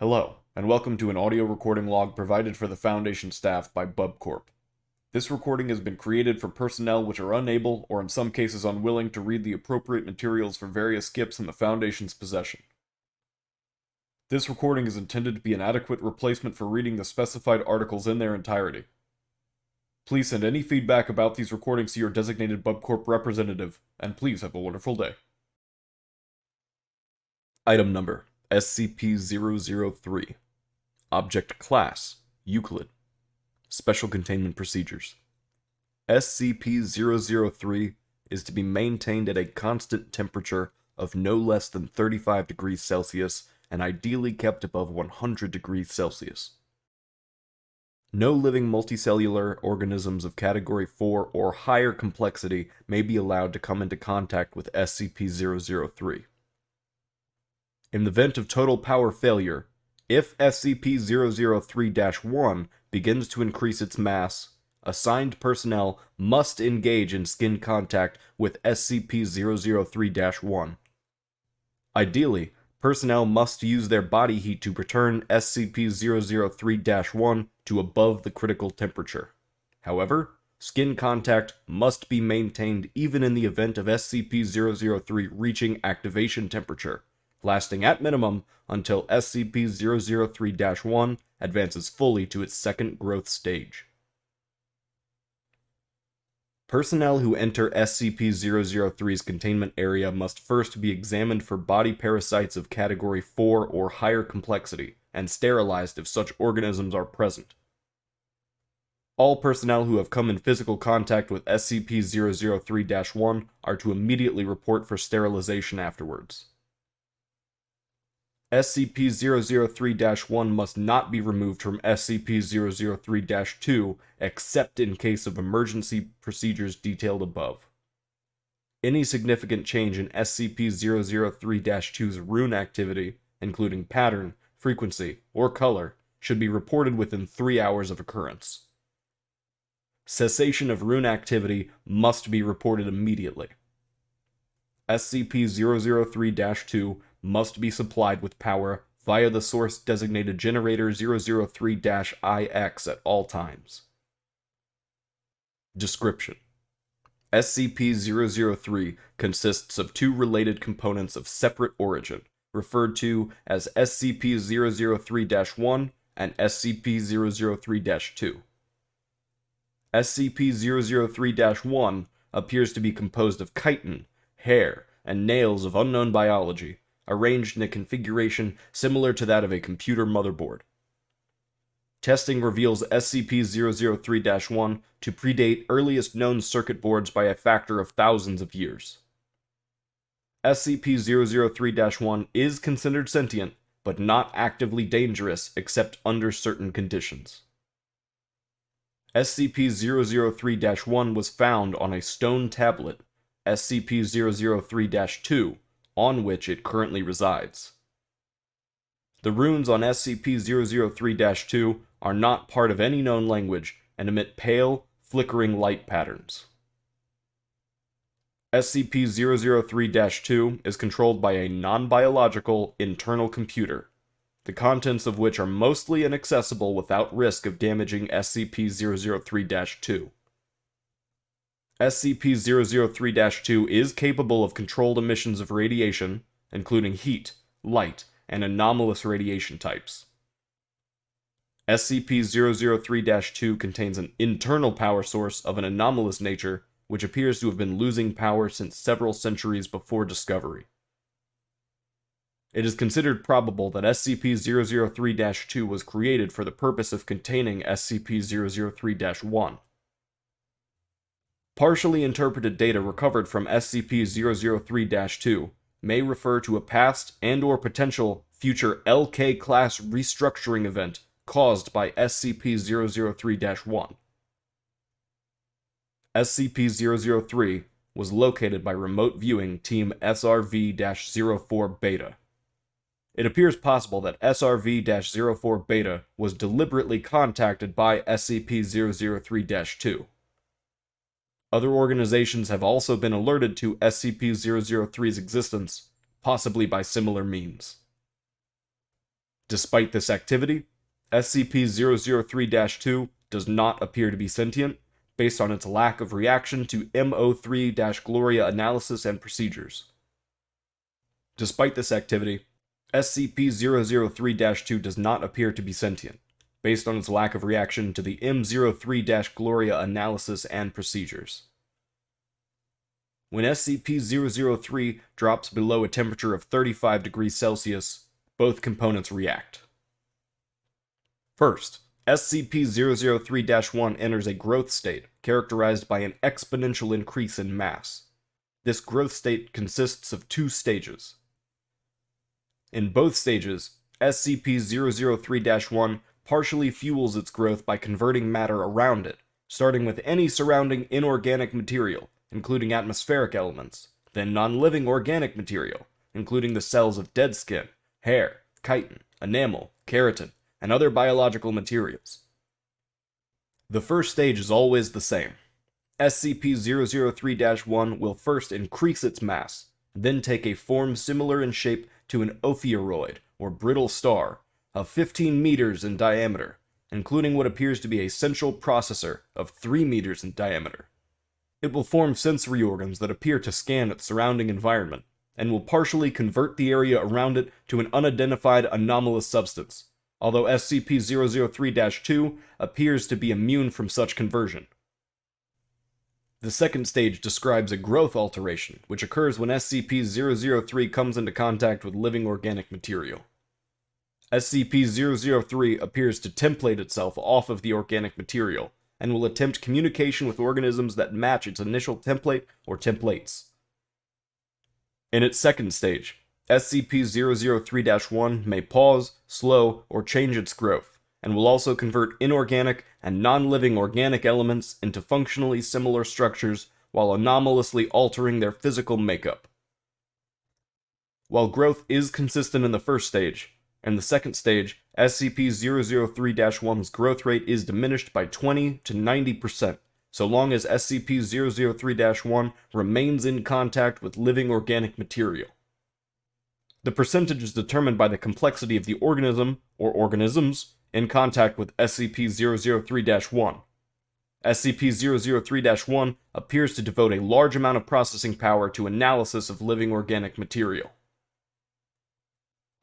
Hello, and welcome to an audio recording log provided for the Foundation staff by BubCorp. This recording has been created for personnel which are unable, or in some cases unwilling, to read the appropriate materials for various skips in the Foundation's possession. This recording is intended to be an adequate replacement for reading the specified articles in their entirety. Please send any feedback about these recordings to your designated BubCorp representative, and please have a wonderful day. Item number SCP-003. Object Class Euclid. Special Containment Procedures. SCP-003 is to be maintained at a constant temperature of no less than 35 degrees Celsius and ideally kept above 100 degrees Celsius. No living multicellular organisms of Category 4 or higher complexity may be allowed to come into contact with SCP-003. In the event of total power failure, if SCP-003-1 begins to increase its mass, assigned personnel must engage in skin contact with SCP-003-1. Ideally, personnel must use their body heat to return SCP-003-1 to above the critical temperature. However, skin contact must be maintained even in the event of SCP-003 reaching activation temperature, lasting at minimum until SCP-003-1 advances fully to its second growth stage. Personnel who enter SCP-003's containment area must first be examined for body parasites of Category 4 or higher complexity, and sterilized if such organisms are present. All personnel who have come in physical contact with SCP-003-1 are to immediately report for sterilization afterwards. SCP-003-1 must not be removed from SCP-003-2 except in case of emergency procedures detailed above. Any significant change in SCP-003-2's rune activity, including pattern, frequency, or color, should be reported within 3 hours of occurrence. Cessation of rune activity must be reported immediately. SCP-003-2 must be supplied with power via the source-designated generator 003-IX at all times. Description: SCP-003 consists of two related components of separate origin, referred to as SCP-003-1 and SCP-003-2. SCP-003-1 appears to be composed of chitin, hair, and nails of unknown biology, arranged in a configuration similar to that of a computer motherboard. Testing reveals SCP-003-1 to predate earliest known circuit boards by a factor of thousands of years. SCP-003-1 is considered sentient, but not actively dangerous except under certain conditions. SCP-003-1 was found on a stone tablet, SCP-003-2, on which it currently resides. The runes on SCP-003-2 are not part of any known language and emit pale, flickering light patterns. SCP-003-2 is controlled by a non-biological internal computer, the contents of which are mostly inaccessible without risk of damaging SCP-003-2. SCP-003-2 is capable of controlled emissions of radiation, including heat, light, and anomalous radiation types. SCP-003-2 contains an internal power source of an anomalous nature, which appears to have been losing power since several centuries before discovery. It is considered probable that SCP-003-2 was created for the purpose of containing SCP-003-1. Partially interpreted data recovered from SCP-003-2 may refer to a past and/or potential future LK-class restructuring event caused by SCP-003-1. SCP-003 was located by remote viewing Team SRV-04 Beta. It appears possible that SRV-04 Beta was deliberately contacted by SCP-003-2. Other organizations have also been alerted to SCP-003's existence, possibly by similar means. Despite this activity, SCP-003-2 does not appear to be sentient, based on its lack of reaction to MO3-Gloria analysis and procedures. Despite this activity, SCP-003-2 does not appear to be sentient, based on its lack of reaction to the M03-Gloria analysis and procedures. When SCP-003 drops below a temperature of 35 degrees Celsius, both components react. First, SCP-003-1 enters a growth state characterized by an exponential increase in mass. This growth state consists of two stages. In both stages, SCP-003-1 partially fuels its growth by converting matter around it, starting with any surrounding inorganic material, including atmospheric elements, then non-living organic material, including the cells of dead skin, hair, chitin, enamel, keratin, and other biological materials. The first stage is always the same. SCP-003-1 will first increase its mass, then take a form similar in shape to an ophiuroid, or brittle star, of 15 meters in diameter, including what appears to be a central processor of 3 meters in diameter. It will form sensory organs that appear to scan its surrounding environment, and will partially convert the area around it to an unidentified anomalous substance, although SCP-003-2 appears to be immune from such conversion. The second stage describes a growth alteration, which occurs when SCP-003 comes into contact with living organic material. SCP-003 appears to template itself off of the organic material, and will attempt communication with organisms that match its initial template or templates. In its second stage, SCP-003-1 may pause, slow, or change its growth, and will also convert inorganic and non-living organic elements into functionally similar structures while anomalously altering their physical makeup. While growth is consistent in the first stage, in the second stage, SCP-003-1's growth rate is diminished by 20 to 90%, so long as SCP-003-1 remains in contact with living organic material. The percentage is determined by the complexity of the organism, or organisms, in contact with SCP-003-1. SCP-003-1 appears to devote a large amount of processing power to analysis of living organic material.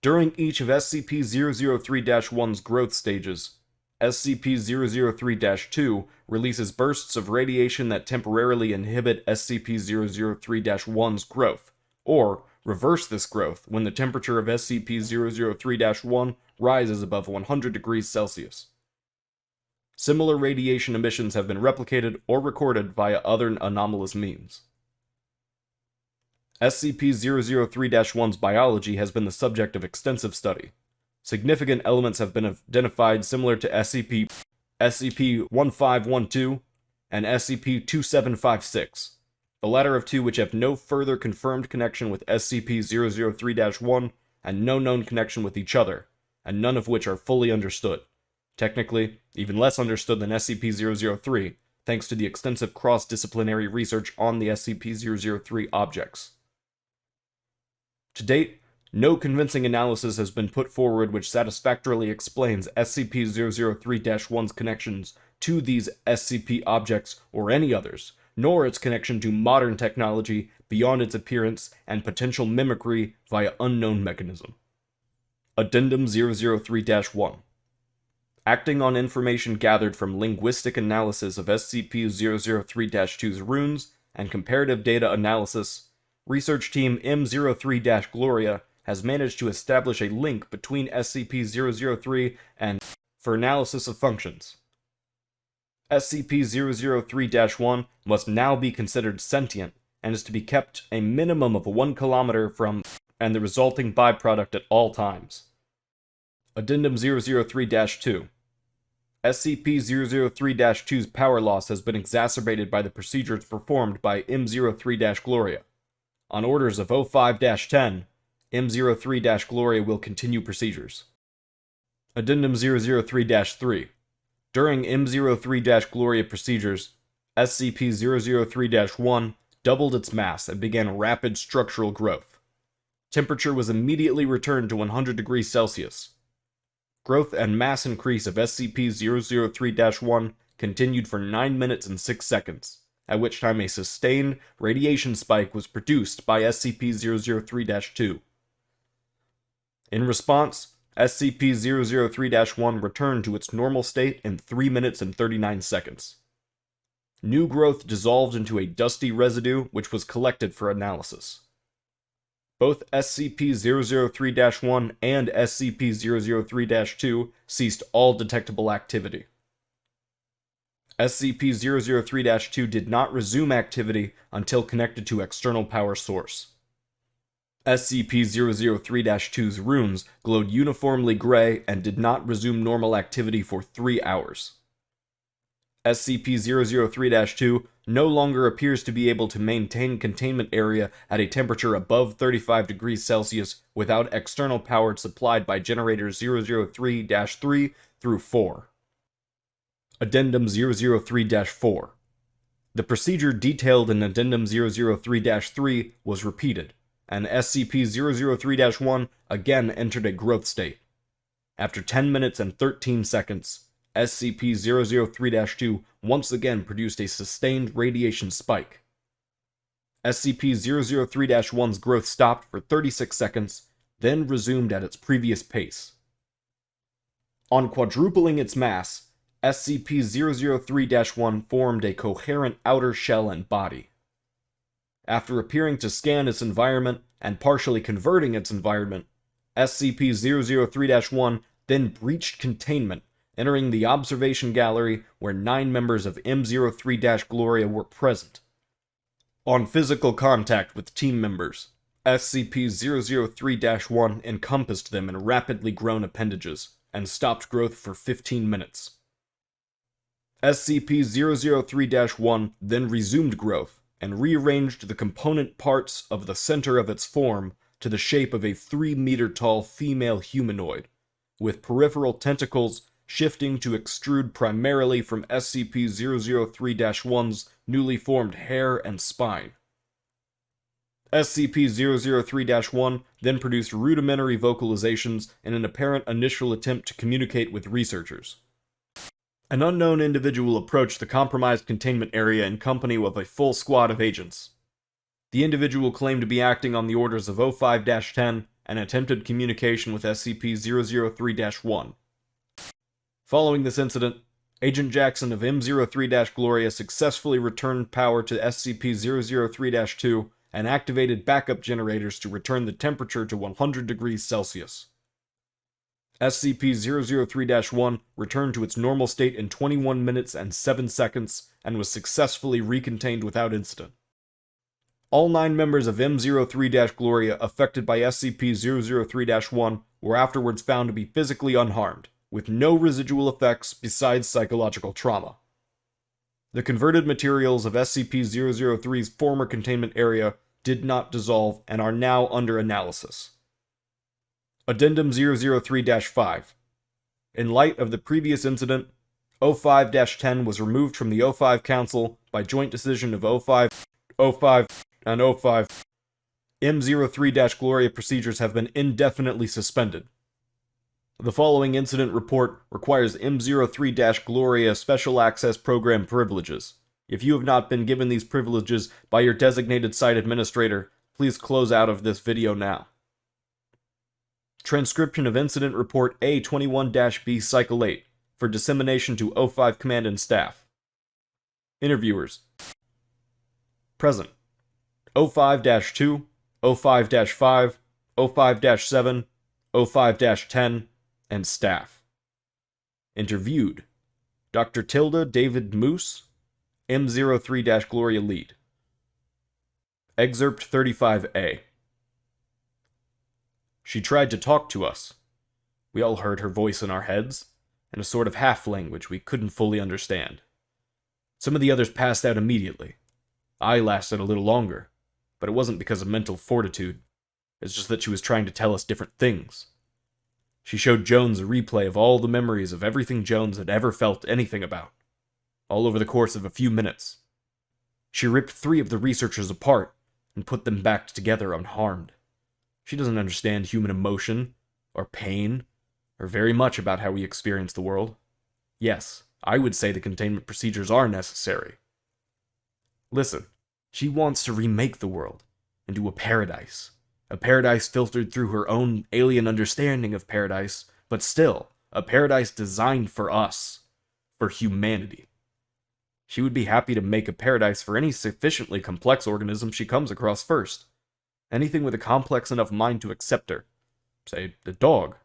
During each of SCP-003-1's growth stages, SCP-003-2 releases bursts of radiation that temporarily inhibit SCP-003-1's growth, or reverse this growth when the temperature of SCP-003-1 rises above 100 degrees Celsius. Similar radiation emissions have been replicated or recorded via other anomalous means. SCP-003-1's biology has been the subject of extensive study. Significant elements have been identified similar to SCP-1512 and SCP-2756, the latter of two which have no further confirmed connection with SCP-003-1 and no known connection with each other, and none of which are fully understood. Technically, even less understood than SCP-003, thanks to the extensive cross-disciplinary research on the SCP-003 objects. To date, no convincing analysis has been put forward which satisfactorily explains SCP-003-1's connections to these SCP objects or any others, nor its connection to modern technology beyond its appearance and potential mimicry via unknown mechanism. Addendum 003-1. Acting on information gathered from linguistic analysis of SCP-003-2's runes and comparative data analysis, Research Team M03-Gloria has managed to establish a link between SCP-003 and for analysis of functions. SCP-003-1 must now be considered sentient and is to be kept a minimum of 1 kilometer from and the resulting byproduct at all times. Addendum 003-2. SCP-003-2's power loss has been exacerbated by the procedures performed by M03-Gloria. On orders of 05-10, M03-Gloria will continue procedures. Addendum 003-3. During M03-Gloria procedures, SCP-003-1 doubled its mass and began rapid structural growth. Temperature was immediately returned to 100 degrees Celsius. growth and mass increase of SCP-003-1 continued for 9 minutes and 6 seconds, at which time a sustained radiation spike was produced by SCP-003-2. In response, SCP-003-1 returned to its normal state in 3 minutes and 39 seconds. New growth dissolved into a dusty residue which was collected for analysis. Both SCP-003-1 and SCP-003-2 ceased all detectable activity. SCP-003-2 did not resume activity until connected to external power source. SCP-003-2's runes glowed uniformly gray and did not resume normal activity for 3 hours. SCP-003-2 no longer appears to be able to maintain containment area at a temperature above 35 degrees Celsius without external power supplied by generators 003-3 through 4. Addendum 003-4. The procedure detailed in Addendum 003-3 was repeated, and SCP-003-1 again entered a growth state. After 10 minutes and 13 seconds, SCP-003-2 once again produced a sustained radiation spike. SCP-003-1's growth stopped for 36 seconds, then resumed at its previous pace. On quadrupling its mass, SCP-003-1 formed a coherent outer shell and body. After appearing to scan its environment and partially converting its environment, SCP-003-1 then breached containment, entering the observation gallery where 9 members of M03-Gloria were present. On physical contact with team members, SCP-003-1 encompassed them in rapidly grown appendages and stopped growth for 15 minutes. SCP-003-1 then resumed growth and rearranged the component parts of the center of its form to the shape of a 3-meter-tall female humanoid, with peripheral tentacles shifting to extrude primarily from SCP-003-1's newly formed hair and spine. SCP-003-1 then produced rudimentary vocalizations in an apparent initial attempt to communicate with researchers. An unknown individual approached the compromised containment area in company of a full squad of agents. The individual claimed to be acting on the orders of O5-10 and attempted communication with SCP-003-1. Following this incident, Agent Jackson of M03-Gloria successfully returned power to SCP-003-2 and activated backup generators to return the temperature to 100 degrees Celsius. SCP-003-1 returned to its normal state in 21 minutes and 7 seconds and was successfully recontained without incident. All 9 members of M03-Gloria affected by SCP-003-1 were afterwards found to be physically unharmed, with no residual effects besides psychological trauma. The converted materials of SCP-003's former containment area did not dissolve and are now under analysis. Addendum 003-5. In light of the previous incident, O5-10 was removed from the O5 Council by joint decision of O5, and O5. M03-Gloria procedures have been indefinitely suspended. The following incident report requires M03-Gloria Special Access Program privileges. If you have not been given these privileges by your designated site administrator, please close out of this video now. Transcription of Incident Report A21-B Cycle 8 for dissemination to O5 Command and Staff. Interviewers. Present. O5-2, O5-5, O5-7, O5-10, and Staff. Interviewed. Dr. Tilda David Moose, M03-Gloria Lead. Excerpt 35A. She tried to talk to us. We all heard her voice in our heads, in a sort of half-language we couldn't fully understand. Some of the others passed out immediately. I lasted a little longer, but it wasn't because of mental fortitude. It's just that she was trying to tell us different things. She showed Jones a replay of all the memories of everything Jones had ever felt anything about, all over the course of a few minutes. She ripped 3 of the researchers apart and put them back together unharmed. She doesn't understand human emotion, or pain, or very much about how we experience the world. Yes, I would say the containment procedures are necessary. Listen, she wants to remake the world into a paradise filtered through her own alien understanding of paradise, but still, a paradise designed for us, for humanity. She would be happy to make a paradise for any sufficiently complex organism she comes across first. Anything with a complex enough mind to accept her. Say, a dog,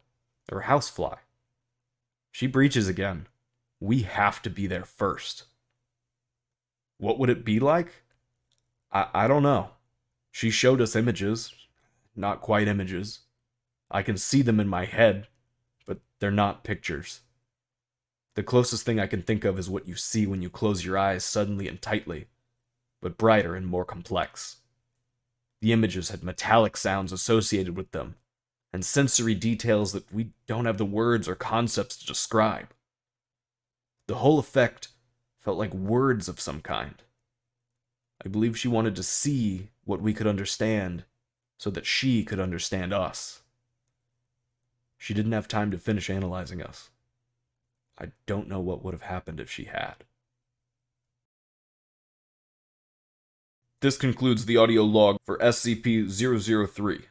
or a housefly. She breaches again. We have to be there first. What would it be like? I don't know. She showed us images. Not quite images. I can see them in my head, but they're not pictures. The closest thing I can think of is what you see when you close your eyes suddenly and tightly, but brighter and more complex. The images had metallic sounds associated with them, and sensory details that we don't have the words or concepts to describe. The whole effect felt like words of some kind. I believe she wanted to see what we could understand so that she could understand us. She didn't have time to finish analyzing us. I don't know what would have happened if she had. This concludes the audio log for SCP-003.